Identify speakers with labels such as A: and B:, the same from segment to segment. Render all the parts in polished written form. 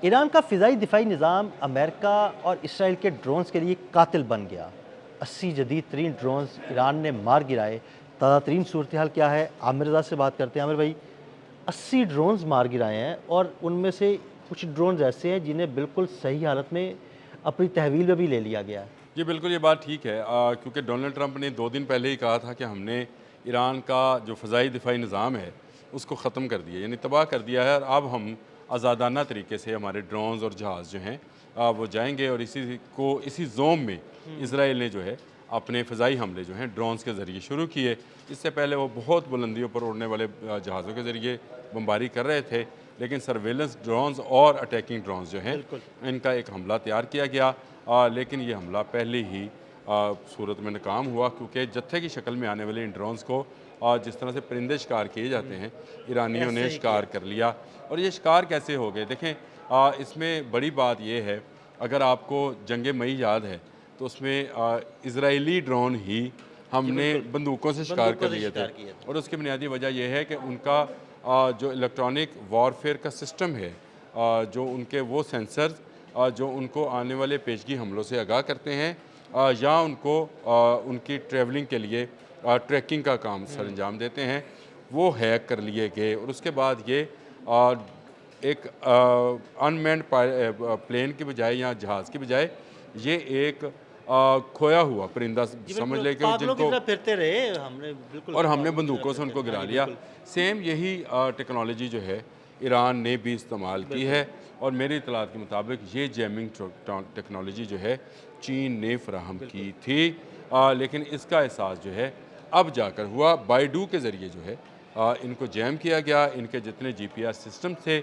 A: Iran का फ़िज़ाई दिफ़ाई निज़ाम America और Israel के ड्रोन्स के लिए कातिल बन गया। 80 जदीद तरीन ड्रोन्स ईरान ने मार गिराए। ताज़ा तरीन सूरत हाल क्या है, आमिर रज़ा से बात करते हैं। आमिर भाई, 80 ड्रोन्स मार गिराए हैं और उनमें से कुछ ड्रोन्स ऐसे हैं जिन्हें बिल्कुल सही हालत में अपनी तहवील में भी ले लिया गया है।
B: जी बिल्कुल, ये बात ठीक है क्योंकि डोनाल्ड ट्रंप ने 2 दिन पहले ही कहा था कि हमने ईरान का जो फ़ज़ाई दिफ़ाई निज़ाम है उसको ख़त्म कर दिया, यानी तबाह कर दिया है। और अब हम आज़ादाना तरीके से हमारे ड्रोन्स और जहाज़ जो हैं वो जाएंगे और इसी जोम में इसराइल ने जो है अपने फ़ज़ाई हमले जो हैं ड्रोन्स के ज़रिए शुरू किए। इससे पहले वो बहुत बुलंदियों पर उड़ने वाले जहाज़ों के ज़रिए बमबारी कर रहे थे, लेकिन सर्वेलेंस ड्रोन्स और अटैकिंग ड्रोन्स जो हैं
A: बिल्कुल।
B: इनका एक हमला तैयार किया गया। लेकिन ये हमला पहले ही सूरत में नाकाम हुआ, क्योंकि जत्थे की शक्ल में आने वाले इन ड्रोन्स को जिस तरह से परिंदे शिकार किए जाते हैं, ईरानियों
A: ऐसे
B: ने
A: ही
B: शिकार
A: किया।
B: कर लिया। और ये शिकार कैसे हो गए देखें, इसमें बड़ी बात ये है, अगर आपको जंग मई याद है तो उसमें इज़राइली ड्रोन ही
A: जी
B: हमने
A: बिल्कुल,
B: बंदूकों से शिकार कर
A: बंदूकों से
B: लिए थे।
A: शिकार किया था।
B: और उसकी बुनियादी वजह यह है कि उनका जो इलेक्ट्रॉनिक वॉरफेयर का सिस्टम है, जो उनके वो सेंसर्स जो उनको आने वाले पेशगी हमलों से आगाह करते हैं, या उनको उनकी ट्रैवलिंग के लिए ट्रैकिंग का काम सर अंजाम देते हैं, वो हैक कर लिए गए। और उसके बाद ये आ, एक अनमैन्ड प्लेन की बजाय या जहाज़ की बजाय ये एक खोया हुआ परिंदा
A: जी
B: समझ
A: बिल्कुल,
B: लें कि
A: पागलों की
B: जिनको,
A: तरह फिरते रहे, हमने बिल्कुल
B: और हमने
A: पागलों की तरह
B: बंदूकों से
A: फिरते
B: उनको
A: रहे। हाँ
B: गिरा
A: जी,
B: लिया।
A: बिल्कुल,
B: सेम यही टेक्नोलॉजी जो है ईरान ने भी इस्तेमाल की
A: बिल्कुल।
B: है। और मेरी इतलात के मुताबिक ये जैमिंग टेक्नोलॉजी जो है चीन ने फ्राहम
A: बिल्कुल।
B: की थी। लेकिन इसका एहसास जो है अब जाकर हुआ, बाइडू के ज़रिए जो है इनको जैम किया गया। इनके जितने जीपीएस सिस्टम थे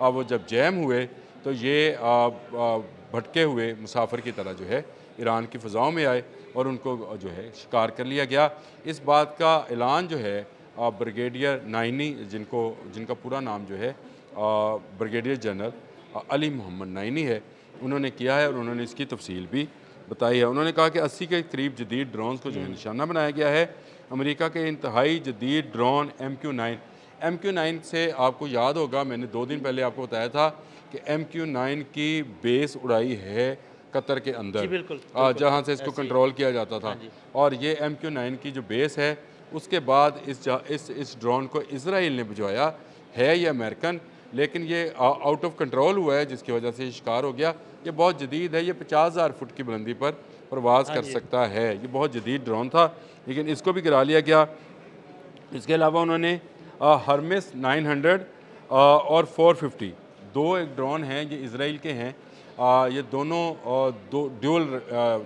B: वो जब जैम हुए तो ये भटके हुए मुसाफिर की तरह जो है ईरान की फ़ज़ाओं में आए और उनको जो है शिकार कर लिया गया। इस बात का ऐलान जो है ब्रिगेडियर नाइनी, जिनका पूरा नाम जो है ब्रिगेडियर जनरल अली मोहम्मद नाइनी है, उन्होंने किया है। और उन्होंने इसकी तफसील भी बताई है। उन्होंने कहा कि 80 के करीब जदीद ड्रोन्स को जो है निशाना बनाया गया है। अमेरिका के इंतहाई जदीद ड्रोन MQ-9 से आपको याद होगा, मैंने 2 दिन पहले आपको बताया था कि MQ-9 की बेस उड़ाई है कतर के
A: जी
B: अंदर,
A: बिल्कुल, बिल्कुल,
B: जहाँ से इसको
A: ऐसे ही।
B: कंट्रोल किया जाता
A: हाँ
B: था।
A: जी।
B: और ये MQ-9 की जो बेस है, उसके बाद इस ड्रोन को इसराइल ने भिजवाया है। ये अमेरिकन, लेकिन ये आउट ऑफ कंट्रोल हुआ है, जिसकी वजह से ये शिकार हो गया। ये बहुत जदीद है, ये 50,000 फुट की बुलंदी पर परवाज़
A: हाँ
B: कर
A: जी।
B: सकता है। ये बहुत जदीद ड्रोन था, लेकिन इसको भी गिरा लिया गया। इसके अलावा उन्होंने हर्मेस 900 और 450 दो एक ड्रोन हैं, ये इसराइल के हैं। ये दोनों दो ड्यूल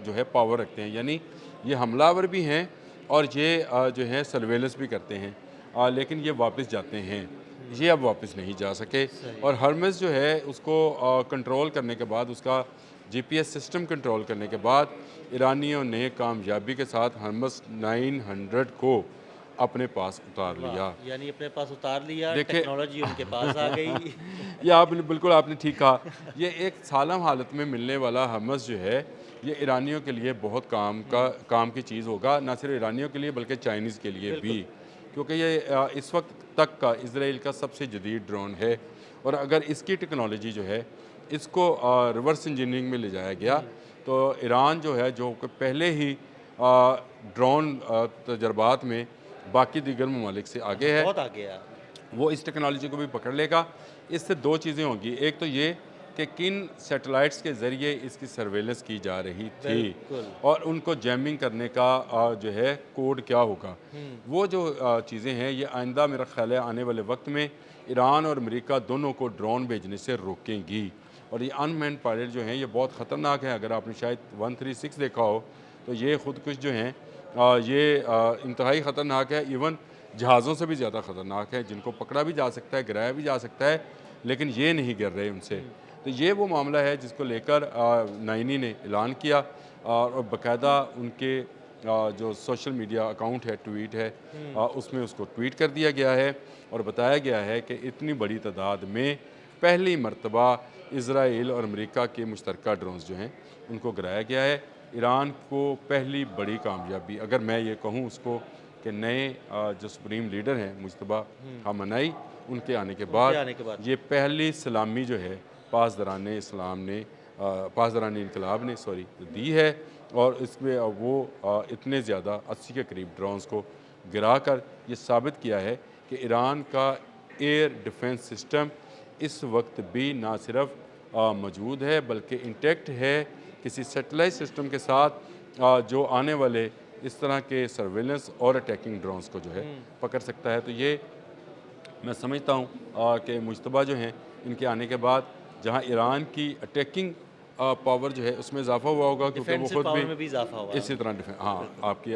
B: जो है पावर रखते हैं, यानी ये हमलावर भी हैं और ये जो है सर्वेलेंस भी करते हैं। लेकिन ये वापस जाते हैं, ये अब वापस नहीं जा सके।
A: सही।
B: और हर्मेस जो है उसको कंट्रोल करने के बाद, उसका जीपीएस सिस्टम कंट्रोल करने के बाद, ईरानियों ने कामयाबी के साथ हर्मेस 900 को अपने पास उतार
A: वाह!
B: लिया।
A: यानी अपने पास उतार लिया,
B: देखिए
A: टेक्नोलॉजी उनके पास आ गई।
B: ये आपने बिल्कुल आपने ठीक कहा। ये एक सालम हालत में मिलने वाला हमस जो है, ये ईरानियों के लिए बहुत काम की चीज़ होगा। ना सिर्फ ईरानियों के लिए बल्कि चाइनीज़ के लिए भी,
A: बिल्कुल।
B: क्योंकि ये इस वक्त तक का इसराइल का सबसे जदीद ड्रोन है। और अगर इसकी टेक्नोलॉजी जो है इसको रिवर्स इंजीनियरिंग में ले जाया गया, तो ईरान जो है, जो कि पहले ही ड्रोन तजर्बात में बाकी दीगर ममालिक से आगे है,
A: बहुत आगे है।
B: वो इस टेक्नोलॉजी को भी पकड़ लेगा। इससे दो चीज़ें होंगी, एक तो ये कि किन सैटेलाइट्स के ज़रिए इसकी सर्वेलेंस की जा रही थी
A: बिल्कुल।
B: और उनको जैमिंग करने का जो है कोड क्या होगा। वो जो चीज़ें हैं, ये आइंदा मेरा ख्याल है आने वाले वक्त में ईरान और अमेरिका दोनों को ड्रोन भेजने से रोकेंगी। और ये अनमैन्ड पायलट जो हैं, ये बहुत ख़तरनाक है। अगर आपने शायद 136 देखा हो, तो ये खुदकुश जो हैं ये इंतहाई ख़तरनाक है। इवन जहाज़ों से भी ज़्यादा ख़तरनाक है, जिनको पकड़ा भी जा सकता है, गिराया भी जा सकता है, लेकिन ये नहीं गिर रहे उनसे। तो ये वो मामला है जिसको लेकर नाइनी ने ऐलान किया। और बाकायदा उनके जो सोशल मीडिया अकाउंट है, ट्वीट है, उसमें उसको ट्वीट कर दिया गया है और बताया गया है कि इतनी बड़ी तादाद में पहली मरतबा इसराइल और अमेरिका के मुश्तरका ड्रोन्स जो हैं उनको गिराया गया है। ईरान को पहली बड़ी कामयाबी, अगर मैं ये कहूँ उसको, कि नए जो सुप्रीम लीडर हैं मुज्तबा ख़ामेनी, उनके आने के
A: उनके
B: बाद
A: आने के बाद।
B: ये पहली सलामी जो है पासदारान इस्लाम ने पासदारान इनकलाब ने दी है। और इसमें वो इतने ज़्यादा 80 के करीब ड्रोन्स को गिरा कर ये साबित किया है कि ईरान का एयर डिफेंस सिस्टम इस वक्त भी ना सिर्फ मौजूद है बल्कि इंटैक्ट है। किसी सेटेलाइट सिस्टम के साथ जो आने वाले इस तरह के सर्वेलेंस और अटैकिंग ड्रोन्स को जो है पकड़ सकता है। तो ये मैं समझता हूँ कि मुश्तबा जो हैं इनके आने के बाद जहाँ ईरान की अटैकिंग पावर जो है उसमें इजाफा हुआ होगा, क्योंकि वो
A: डिफेंसिव
B: खुद
A: पावर
B: भी
A: में भी इजाफा हुआ है।
B: इसी तरह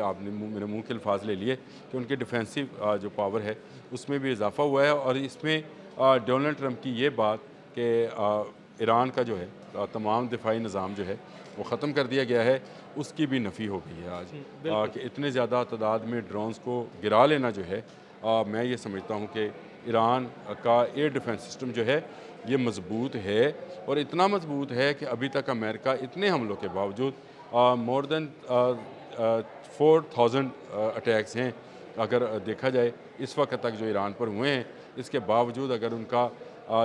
B: आपने मेरे मुंह के अल्फाज ले लिए कि उनकी डिफेंसिव जो पावर है उसमें भी इजाफा हुआ है। और इसमें डोनाल्ड ट्रंप की ये बात कि ईरान का जो है तमाम दिफाई निज़ाम जो है वो ख़त्म कर दिया गया है, उसकी भी नफ़ी हो गई है आज। कि इतने ज़्यादा तादाद में ड्रोन्स को गिरा लेना जो है, मैं ये समझता हूँ कि ईरान का एयर डिफेंस सिस्टम जो है ये मजबूत है। और इतना मजबूत है कि अभी तक अमेरिका इतने हमलों के बावजूद मोर देन 4000 अटैक्स हैं अगर देखा जाए इस वक्त तक जो ईरान पर हुए हैं, इसके बावजूद अगर उनका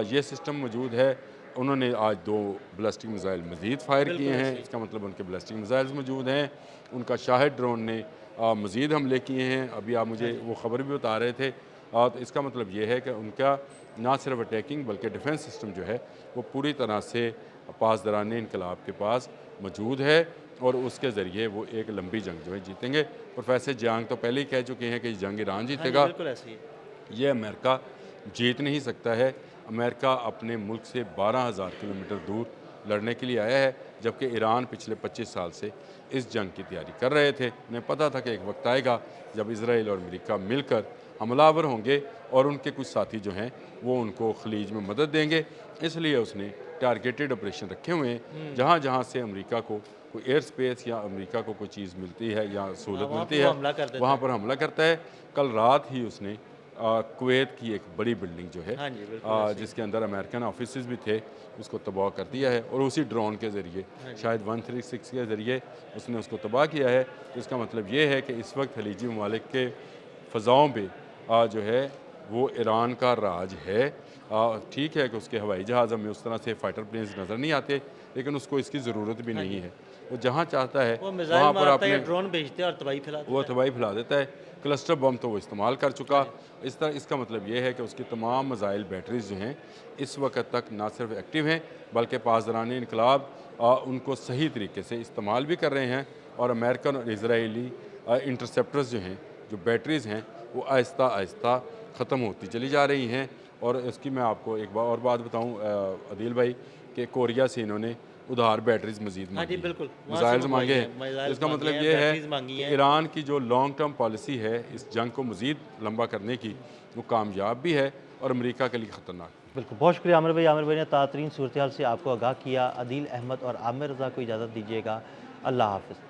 B: ये सिस्टम मौजूद है। उन्होंने आज 2 बैलिस्टिक मिसाइल मज़ीद फायर किए हैं, इसका मतलब उनके बैलिस्टिक मिसाइल्स मौजूद हैं। उनका शाहिद ड्रोन ने मज़ीद हमले किए हैं, अभी आप मुझे वो ख़बर भी बता रहे थे। तो इसका मतलब ये है कि उनका ना सिर्फ अटैकिंग बल्कि डिफेंस सिस्टम जो है वो पूरी तरह से पासदारान इनकलाब के पास मौजूद है और उसके ज़रिए वो एक लंबी जंग जो है जीतेंगे। प्रोफेसर जंग तो पहले ही कह चुके हैं कि जंग ईरान जीतेगा,
A: बिल्कुल ऐसे ही है।
B: ये अमेरिका जीत नहीं सकता है। अमेरिका अपने मुल्क से 12,000 किलोमीटर दूर लड़ने के लिए आया है, जबकि ईरान पिछले 25 साल से इस जंग की तैयारी कर रहे थे। उन्हें पता था कि एक वक्त आएगा जब इसराइल और अमेरिका मिलकर हमलावर होंगे और उनके कुछ साथी जो हैं वो उनको खलीज में मदद देंगे। इसलिए उसने टारगेटेड ऑपरेशन रखे हुए हैं, जहाँ जहाँ से अमेरिका को कोई एयर स्पेस या अमेरिका को कोई चीज़ मिलती है या सहूलत मिलती है वहाँ पर हमला करता है। कल रात ही उसने कुवैत की एक बड़ी बिल्डिंग जो है जिसके अंदर अमेरिकन ऑफिसेज भी थे उसको तबाह कर दिया है और उसी ड्रोन के ज़रिए शायद 136 के ज़रिए उसने उसको तबाह किया है। तो इसका मतलब ये है कि इस वक्त खलीजी ममालिक के फ़ज़ाओं पे जो है वो ईरान का राज है। ठीक है कि उसके हवाई जहाज़ हमें उस तरह से फ़ाइटर प्लेन्स नज़र नहीं आते, लेकिन उसको इसकी ज़रूरत भी नहीं है। वो जहाँ चाहता है वहाँ पर अपने
A: ड्रोन भेजते हैं और तबाही फैला
B: वो तबाही फैला देता है। क्लस्टर बम तो वो इस्तेमाल कर चुका। इसका मतलब ये है कि उसकी तमाम मिसाइल बैटरीज जो हैं इस वक्त तक ना सिर्फ एक्टिव हैं बल्कि पासदारान इनकलाब उनको सही तरीके से इस्तेमाल भी कर रहे हैं। और अमेरिकन और इसराइली इंटरसेप्टर्स जो हैं, जो बैटरीज़ हैं, वो आहिस्ता आहिस्ता ख़त्म होती चली जा रही हैं। और इसकी मैं आपको एक और बात बताऊँ अदील भाई कि कोरिया से इन्होंने उधार बैटरीज मजीद मांगी,
A: बिल्कुल
B: मिसाइल्स मांगे हैं। इसका मतलब ये है कि ईरान की जो लॉन्ग टर्म पॉलिसी है इस जंग को मजीद लंबा करने की, वो कामयाब भी है और अमेरिका के लिए ख़तरनाक।
A: बिल्कुल, बहुत शुक्रिया आमिर भाई। आमिर भाई ने तातरीन सूरत हाल से आपको आगाह किया। अदील अहमद और आमिर रज़ा को इजाज़त दीजिएगा। अल्लाह हाफ़िज़।